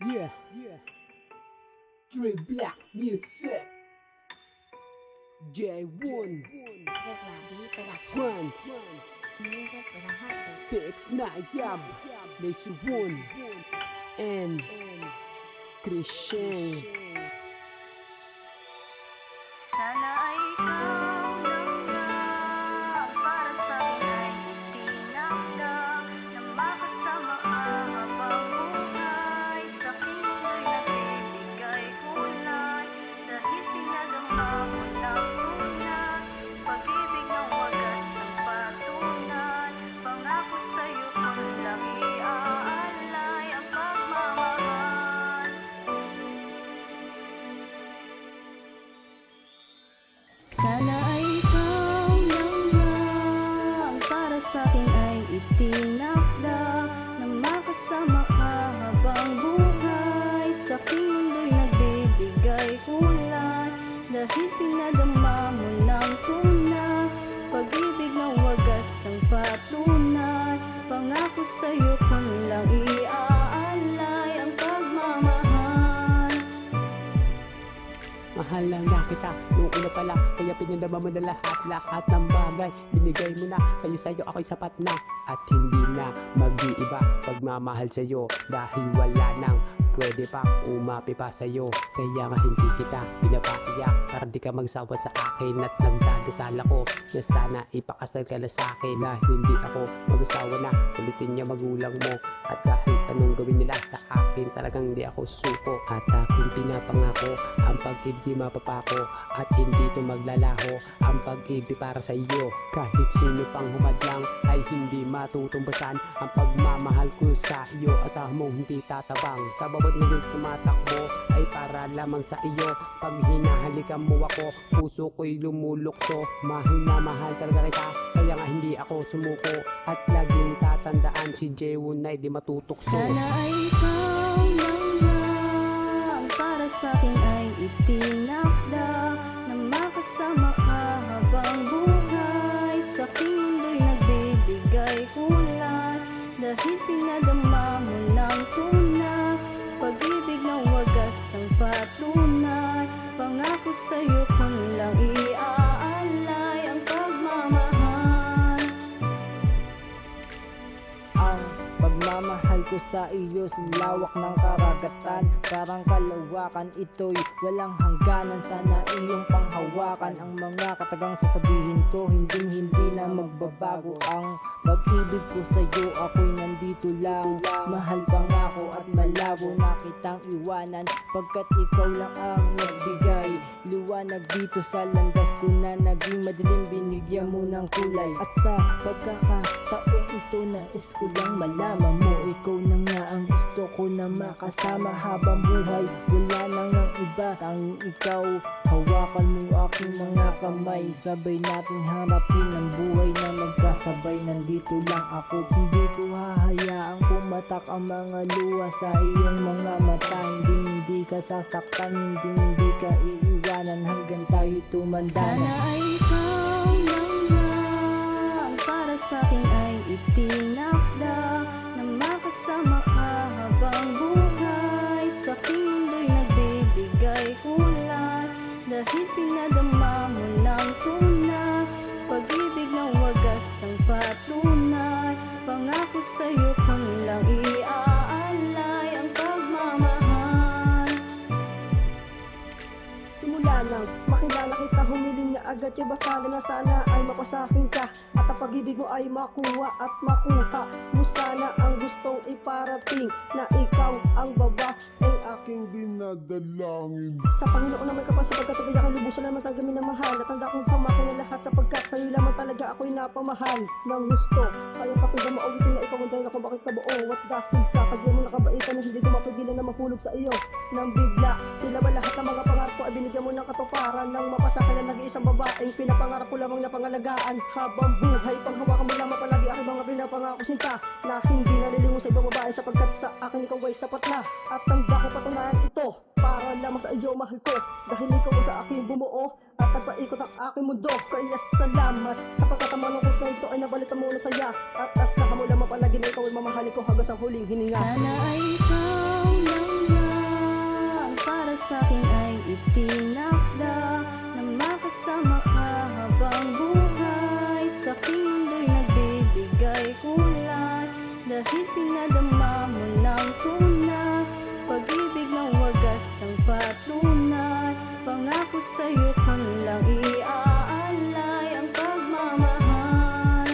Yeah, yeah. Dre Black Music. J1 Disney Productions. Grunts. Music with a heartbeat. Pix Nayab. Lazy One. And Christian. Sana ay ikaw lang para sa akin ay itinakda na makasama ka habang buhay. Sa aking mundo'y nagbibigay kulay dahil pinadama mo ng tunay. Pag-ibig ng wagas ng patunay, pangako sa'yo ko lang iaalay ang pagmamahal. Sana ay ikaw lang para sa'kin ay itinakda na makasama ka habang buhay. Sa aking mundo'y nagbibigay kulay dahil pinadama mo ng tunay. Pag-ibig ng wagas ang patunay, pangako sa'yo ko lang iaalay ang pagmamahal. Mahal lang na kita, noong una pa lang, kaya pinadama mo na lahat ng bagay. Binigay mo na, kaya sa'yo ako'y sapat na. At hindi na mag-iiba pagmamahal sa'yo, dahil wala nang pwede pa umapi pa sa'yo. Kaya nga hindi kita pinapaiyak, para di ka magsawa sa akin. At nagdadasal ako na sana ipakasal ka na sa'kin, dahil hindi ako mag-asawa na ulitin niya magulang mo. At kahit anong gawin nila sa akin, talagang di ako susuko. At aking pinapangako ang pag-ibig di mapapako, at hindi ito maglalaho ang pag-ibig para sa iyo. Kahit sino pang humadlang ay hindi matutumbasan ang pagmamahal ko sa iyo. Asahan mong hindi tatabang, sa bawat minuto tumatakbo ay para lamang sa iyo. Pag hinahalikan mo ako, puso ko'y lumulukso. Mahal na mahal talaga kita, kaya nga hindi ako sumuko. At laging tatandaan, si J1 ay di matutukso. Sana ay ikaw lang para sa'kin ay itinakda na makasama ka habang buhay. Sa aking mundo'y nagbibigay kulay dahil pinadama mo ng tunay. Pag-ibig ng wagas ang patunay, pangako sa'yo ko lang iaalay ang pagmamahal. Ang pagmamahal ko sa iyo sa lawak ng karagatan, parang kalawakan ito'y walang hangganan. Sana iyong panghawakan ang mga katagang sasabihin ko, hindi na magbabago ang pag-ibig ko sa iyo. Ako'y nandito lang, mahal pangako at malabo na kitang iwanan, pagkat ikaw lang ang nagbigay liwanag dito sa landas ko na naging madilim. Binigyan mo ng kulay, at sa pagkakataong ito nais ko lang malaman mo, ikaw na nga ang gusto ko na makasama habang buhay. Wala nang ang iba, tanging ikaw. Hawakan mo aking mga kamay, sabay nating harapin ang buhay na magkasabay. Nandito lang ako, hindi ko hahayaang pumatak ang mga luha sa iyong mga mata. Hindi ka sasaktan, hindi ka iiwanan hanggang tayo tumanda Sana na. ay ikaw lang para sa'kin ay itinakda na makasama ka habang buhay. Sa aking mundo'y nagbibigay kulay dahil pinadama mo ng tunay. Pag-ibig ng wagas ang patunay, pangako sa'yo ko lang iaalay ang pagmamahal. Simula lang, makilala kita, humiling na agad yung bakala na sana ay mapasakin ka. At ang pag-ibig mo ay makuha at makuha mo sana ang gustong iparating, na ikaw ang babaeng aking dinadalangin. Sa Panginoon naman kapag sapagkat tagayakin lubusan naman ang gamin na mahal. At handa kong hamakin ang lahat sapagkat sa'yo lamang talaga ako'y napamahal ng gusto. Kaya pakinggan mo ulitin na ikaw ang dahil ako bakit nabuo. At dahil sa tagyan mo nakabaitan na hindi ko mapigilan na mahulog sa iyo nang bigla, tila ba lahat ng mga pangarap ko ay binigyan mo ng katuparan, nang mapasakin na nag-iisang babaeng pinapangarap ko lamang na pangalagaan habang buhay. Panghawakan mo lamang palagi aking mga pinapangako sinta, na hindi nalilingon sa ibang babae sapagkat sa akin ikaw ay sapat na. At tanda ko patunayan ito para lamang sa iyo mahal ko, dahil ikaw sa akin bumuo at nagpaikot ang aking mundo. Kaya salamat sapagkat ang malungkot na ito ay nabalita mo na saya, at asahan mo lamang palagi na ikaw ay mamahalin ko hanggang sa huling hininga. Sana ay ikaw lang pinadama mo ng tunay, pag-ibig ng wagas ang patunay. Pangako sa'yo ko lang iaalay ang pagmamahal.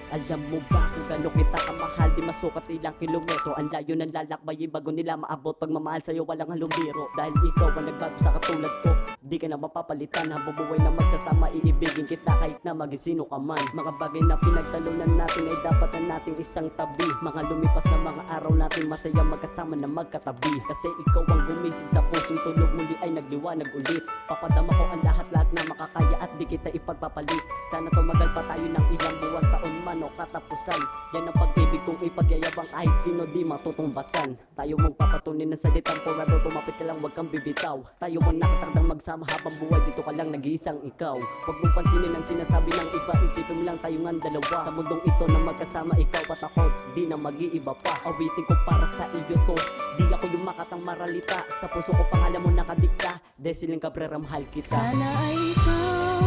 Alam mo ba kung gano'n kita kamahal? Di masukat ilang kilometro ang layo ng lalakbayin bago nila maabot. Pagmamahal sa'yo walang halong biro, dahil ikaw ang nagbago sa katulad ko. Di ka na mapapalitan, habang buhay na magsasama, iibigin kita kahit na maging sino ka man. Mga bagay na pinagtalunan natin ay dapat na nating isang tabi. Mga lumipas na mga araw natin, masaya magkasama na magkatabi. Kasi ikaw ang gumising sa pusong tulog, muli ay nagliwanag ulit. Papadama ko ang lahat-lahat na makakaya at di kita ipagpapalit. Sana tumagal pa tayo ng ilang buwan, taon man o katapusan. Yan ang pag-ibig kong ipagyayabang kahit sino di matutumbasan. Tayo mong papatunin ng salitang forever, kumapit ka lang wag kang bibitaw. Tayo mong nakatagdang magsama habang buhay, dito ka lang nag-iisang ikaw. Huwag mong pansinin ang sinasabi ng iba, isipin mo lang tayo ang dalawa. Sa mundong ito na magkasama, ikaw at ako, di na mag-iiba pa. Awitin ko para sa iyo to, di ako yung makatang maralita. Sa puso ko pangalan mo nakadikta, Desiling Cabrera, mahal kita. Sana ay ikaw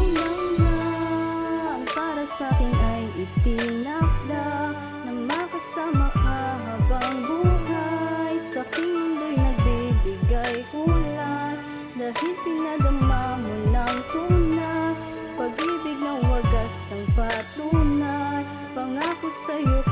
lang para sa'kin ay itinakda, na makasama ka habang buhay. Sa aking mundo'y nagbibigay kulay, dahil pinadama mo ng tunay, pag-ibig ng wagas ang patunay. Pangako sa'yo